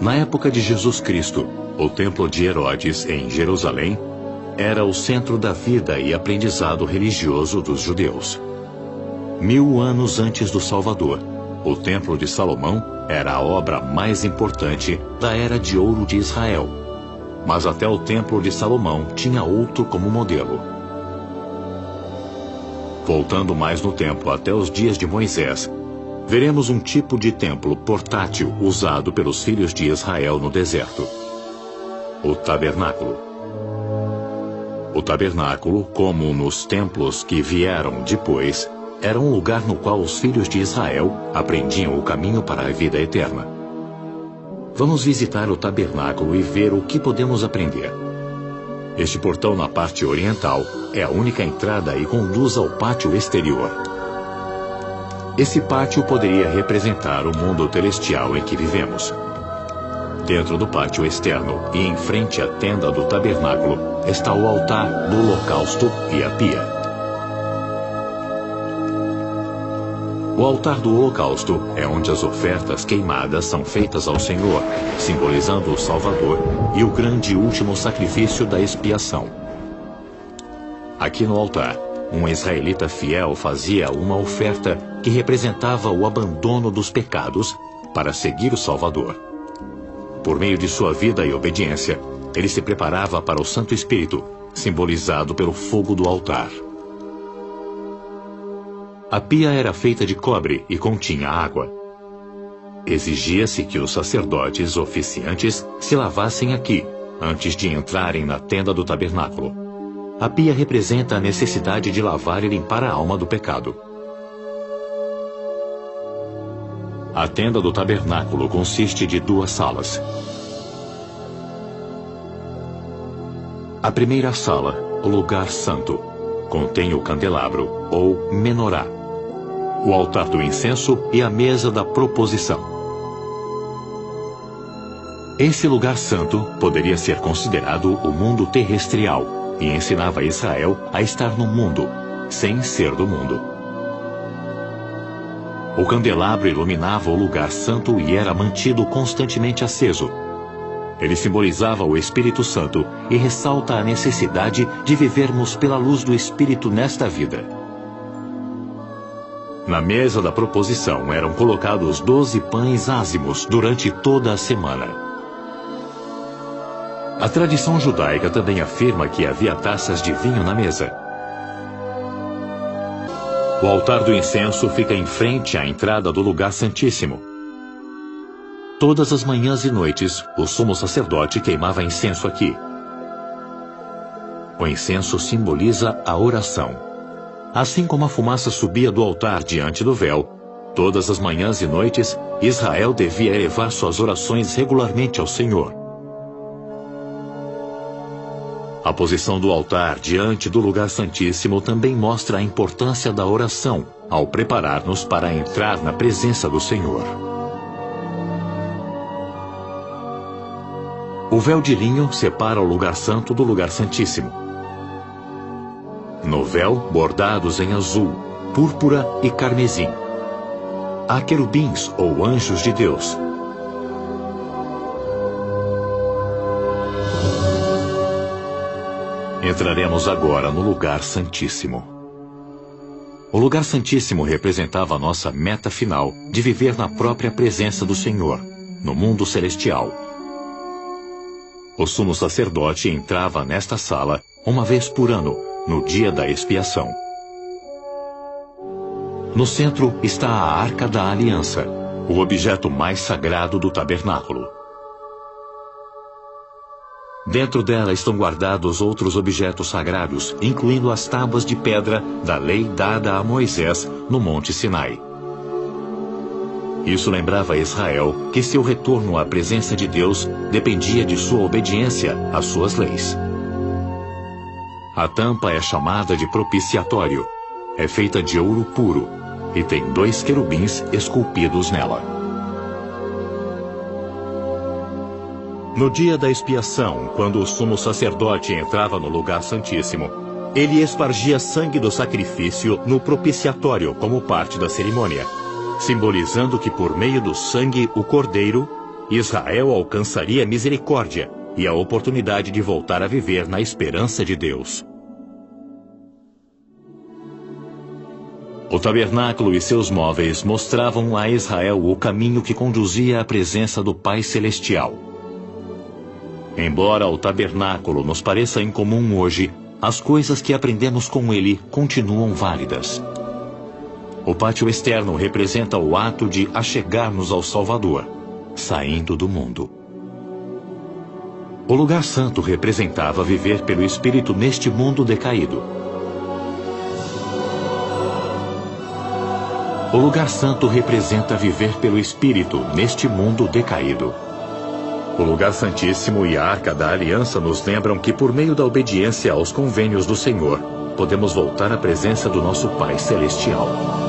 Na época de Jesus Cristo, o templo de Herodes, em Jerusalém, era o centro da vida e aprendizado religioso dos judeus. 1000 anos antes do Salvador, o Templo de Salomão era a obra mais importante da Era de Ouro de Israel. Mas até o Templo de Salomão tinha outro como modelo. Voltando mais no tempo até os dias de Moisés, veremos um tipo de templo portátil usado pelos filhos de Israel no deserto: o tabernáculo. O tabernáculo, como nos templos que vieram depois, era um lugar no qual os filhos de Israel aprendiam o caminho para a vida eterna. Vamos visitar o tabernáculo e ver o que podemos aprender. Este portão na parte oriental é a única entrada e conduz ao pátio exterior. Esse pátio poderia representar o mundo celestial em que vivemos. Dentro do pátio externo e em frente à tenda do tabernáculo está o altar do holocausto e a pia. O altar do holocausto é onde as ofertas queimadas são feitas ao Senhor, simbolizando o Salvador e o grande e último sacrifício da expiação. Aqui no altar, um israelita fiel fazia uma oferta que representava o abandono dos pecados para seguir o Salvador. Por meio de sua vida e obediência, ele se preparava para o Santo Espírito, simbolizado pelo fogo do altar. A pia era feita de cobre e continha água. Exigia-se que os sacerdotes oficiantes se lavassem aqui, antes de entrarem na tenda do tabernáculo. A pia representa a necessidade de lavar e limpar a alma do pecado. A tenda do tabernáculo consiste de 2 salas. A primeira sala, o lugar santo, contém o candelabro, ou menorá, o altar do incenso e a mesa da proposição. Esse lugar santo poderia ser considerado o mundo terrestrial e ensinava Israel a estar no mundo, sem ser do mundo. O candelabro iluminava o lugar santo e era mantido constantemente aceso. Ele simbolizava o Espírito Santo e ressalta a necessidade de vivermos pela luz do Espírito nesta vida. Na mesa da proposição eram colocados 12 pães ázimos durante toda a semana. A tradição judaica também afirma que havia taças de vinho na mesa. O altar do incenso fica em frente à entrada do lugar santíssimo. Todas as manhãs e noites, o sumo sacerdote queimava incenso aqui. O incenso simboliza a oração. Assim como a fumaça subia do altar diante do véu, todas as manhãs e noites, Israel devia elevar suas orações regularmente ao Senhor. A posição do altar diante do lugar santíssimo também mostra a importância da oração ao preparar-nos para entrar na presença do Senhor. O véu de linho separa o lugar santo do lugar santíssimo. No véu, bordados em azul, púrpura e carmesim, há querubins ou anjos de Deus. Entraremos agora no lugar santíssimo. O lugar santíssimo representava a nossa meta final de viver na própria presença do Senhor, no mundo celestial. O sumo sacerdote entrava nesta sala uma vez por ano, no dia da expiação. No centro está a Arca da Aliança, o objeto mais sagrado do tabernáculo. Dentro dela estão guardados outros objetos sagrados, incluindo as tábuas de pedra da lei dada a Moisés no Monte Sinai. Isso lembrava a Israel que seu retorno à presença de Deus dependia de sua obediência às suas leis. A tampa é chamada de propiciatório, é feita de ouro puro e tem 2 querubins esculpidos nela. No dia da expiação, quando o sumo sacerdote entrava no lugar santíssimo, ele espargia sangue do sacrifício no propiciatório como parte da cerimônia, simbolizando que por meio do sangue o cordeiro, Israel alcançaria misericórdia e a oportunidade de voltar a viver na esperança de Deus. O tabernáculo e seus móveis mostravam a Israel o caminho que conduzia à presença do Pai Celestial. Embora o tabernáculo nos pareça incomum hoje, as coisas que aprendemos com ele continuam válidas. O pátio externo representa o ato de achegar-nos ao Salvador, saindo do mundo. O lugar santo representava viver pelo Espírito neste mundo decaído. O lugar santo representa viver pelo Espírito neste mundo decaído. O lugar santíssimo e a Arca da Aliança nos lembram que, por meio da obediência aos convênios do Senhor, podemos voltar à presença do nosso Pai Celestial.